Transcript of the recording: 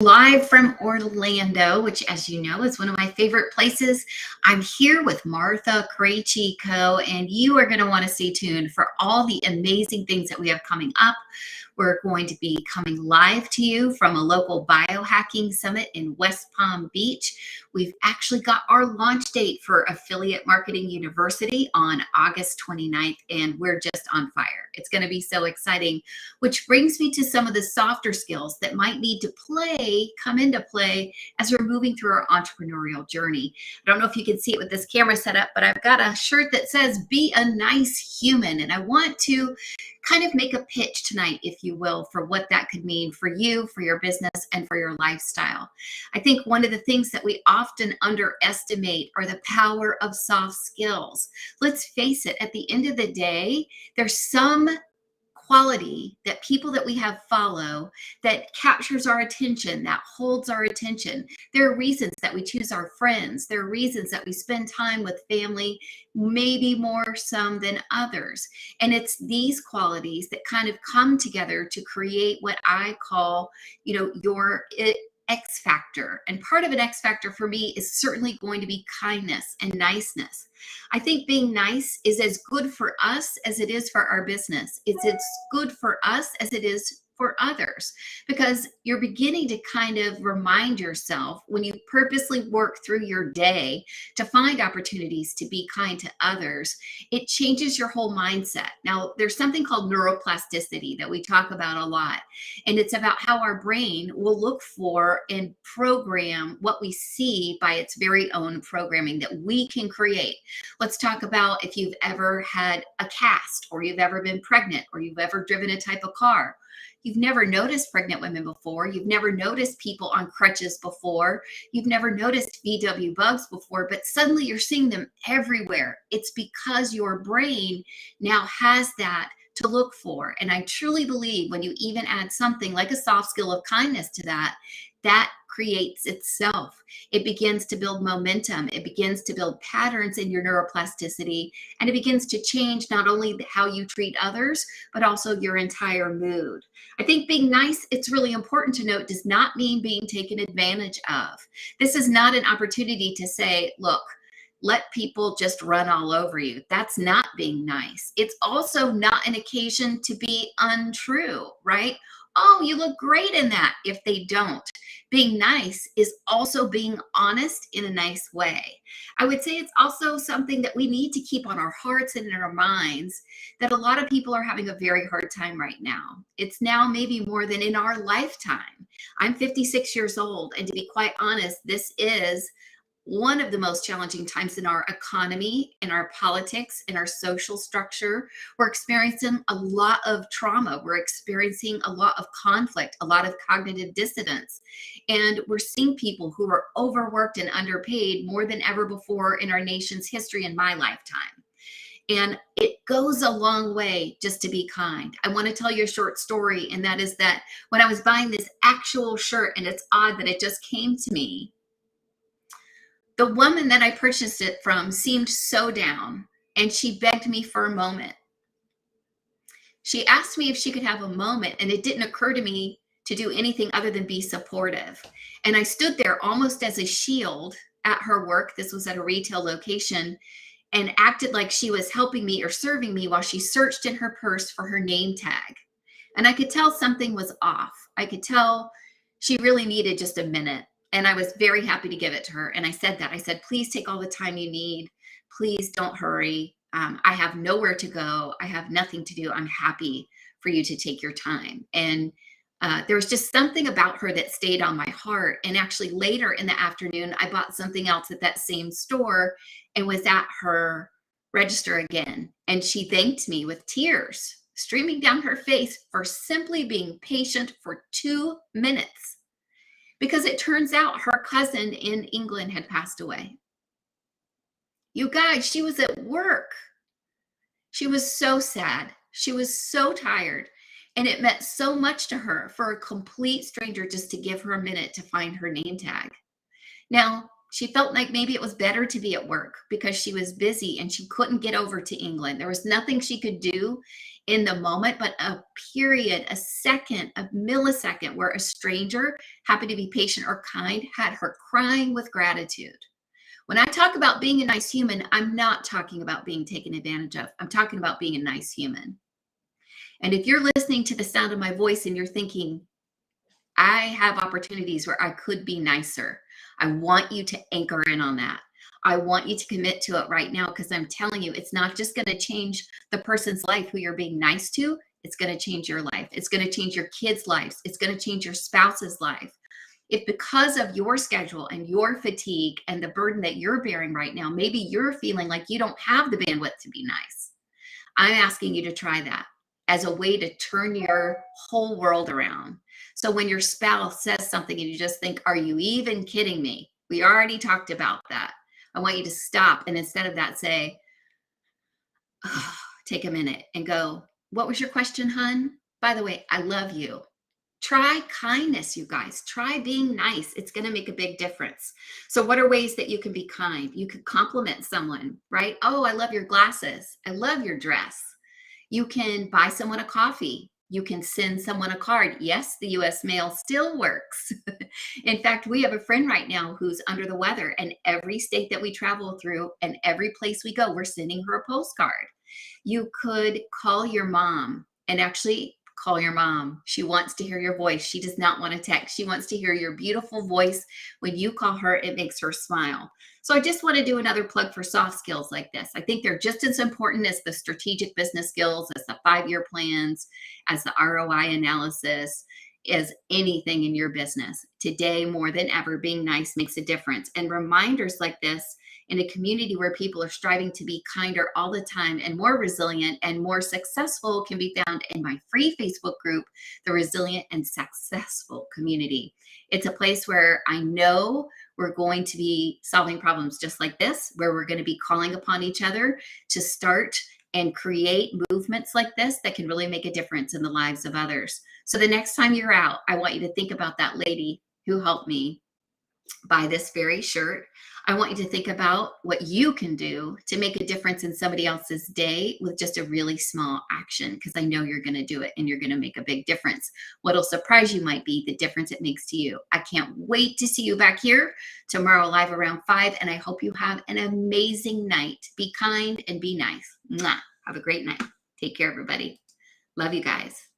Live from Orlando, which, as you know, is one of my favorite places. I'm here with Martha Craychico, and you are going to want to stay tuned for all the amazing things that we have coming up. We're going to be coming live to you from a local biohacking summit in West Palm Beach. We've actually got our launch date for Affiliate Marketing University on August 29th, and we're just on fire. It's going to be so exciting, which brings me to some of the softer skills that might need to come into play as we're moving through our entrepreneurial journey. I don't know if you can see it with this camera set up, but I've got a shirt that says, "Be a nice human." And I want to kind of make a pitch tonight, if you will, for what that could mean for you, for your business, and for your lifestyle. I think one of the things that we often underestimate are the power of soft skills. Let's face it, at the end of the day, there's some quality that people that we have follow that captures our attention, that holds our attention. There are reasons that we choose our friends. There are reasons that we spend time with family, maybe more some than others. And it's these qualities that kind of come together to create what I call, your X factor. And part of an X factor for me is certainly going to be kindness and niceness. I think being nice is as good for us as it is for our business. It's as good for us as it is for others, because you're beginning to kind of remind yourself when you purposely work through your day to find opportunities to be kind to others, it changes your whole mindset. Now, there's something called neuroplasticity that we talk about a lot, and it's about how our brain will look for and program what we see by its very own programming that we can create. Let's talk about if you've ever had a cast, or you've ever been pregnant, or you've ever driven a type of car. You've never noticed pregnant women before. You've never noticed people on crutches before. You've never noticed VW bugs before, but suddenly you're seeing them everywhere. It's because your brain now has that to look for. And I truly believe when you even add something like a soft skill of kindness to that, that creates itself. It begins to build momentum. It begins to build patterns in your neuroplasticity, and it begins to change not only how you treat others, but also your entire mood. I think being nice, it's really important to note, does not mean being taken advantage of. This is not an opportunity to say, look, let people just run all over you. That's not being nice. It's also not an occasion to be untrue, right? Oh, you look great in that, if they don't. Being nice is also being honest in a nice way. I would say it's also something that we need to keep on our hearts and in our minds, that a lot of people are having a very hard time right now. It's now maybe more than in our lifetime. I'm 56 years old, and to be quite honest, this is one of the most challenging times in our economy, in our politics, in our social structure. We're experiencing a lot of trauma. We're experiencing a lot of conflict, a lot of cognitive dissonance. And we're seeing people who are overworked and underpaid more than ever before in our nation's history in my lifetime. And it goes a long way just to be kind. I want to tell you a short story, and that is that when I was buying this actual shirt, and it's odd that it just came to me, the woman that I purchased it from seemed so down, and she begged me for a moment. She asked me if she could have a moment, and it didn't occur to me to do anything other than be supportive. And I stood there almost as a shield at her work. This was at a retail location, and acted like she was helping me or serving me while she searched in her purse for her name tag. And I could tell something was off. I could tell she really needed just a minute. And I was very happy to give it to her. And I said that. I said, please take all the time you need. Please don't hurry. I have nowhere to go. I have nothing to do. I'm happy for you to take your time. And there was just something about her that stayed on my heart. And actually later in the afternoon, I bought something else at that same store and was at her register again. And she thanked me with tears streaming down her face for simply being patient for 2 minutes. Because it turns out her cousin in England had passed away. You guys, she was at work. She was so sad. She was so tired. And it meant so much to her for a complete stranger just to give her a minute to find her name tag. Now, she felt like maybe it was better to be at work because she was busy and she couldn't get over to England. There was nothing she could do in the moment, but a period, a second, a millisecond where a stranger happened to be patient or kind had her crying with gratitude. When I talk about being a nice human, I'm not talking about being taken advantage of. I'm talking about being a nice human. And if you're listening to the sound of my voice and you're thinking, I have opportunities where I could be nicer, I want you to anchor in on that. I want you to commit to it right now, because I'm telling you, it's not just going to change the person's life who you're being nice to. It's going to change your life. It's going to change your kids' lives. It's going to change your spouse's life. If because of your schedule and your fatigue and the burden that you're bearing right now, maybe you're feeling like you don't have the bandwidth to be nice, I'm asking you to try that as a way to turn your whole world around. So when your spouse says something and you just think, are you even kidding me? We already talked about that. I want you to stop. And instead of that, say, oh, take a minute and go, what was your question, hun? By the way, I love you. Try kindness, you guys. Try being nice. It's going to make a big difference. So what are ways that you can be kind? You could compliment someone, right? Oh, I love your glasses. I love your dress. You can buy someone a coffee. You can send someone a card. Yes, the US mail still works. In fact, we have a friend right now who's under the weather, and every state that we travel through and every place we go, we're sending her a postcard. You could call your mom and actually call your mom. She wants to hear your voice. She does not want to text. She wants to hear your beautiful voice. When you call her, it makes her smile. So I just want to do another plug for soft skills like this. I think they're just as important as the strategic business skills, as the 5-year plans, as the ROI analysis, as anything in your business. Today, more than ever, being nice makes a difference. And reminders like this in a community where people are striving to be kinder all the time and more resilient and more successful can be found in my free Facebook group, the Resilient and Successful Community. It's a place where I know we're going to be solving problems just like this, where we're going to be calling upon each other to start and create movements like this that can really make a difference in the lives of others. So the next time you're out, I want you to think about that lady who helped me buy this very shirt. I want you to think about what you can do to make a difference in somebody else's day with just a really small action, because I know you're going to do it and you're going to make a big difference. What'll surprise you might be the difference it makes to you. I can't wait to see you back here tomorrow live around 5, and I hope you have an amazing night. Be kind and be nice. Mwah. Have a great night. Take care, everybody. Love you guys.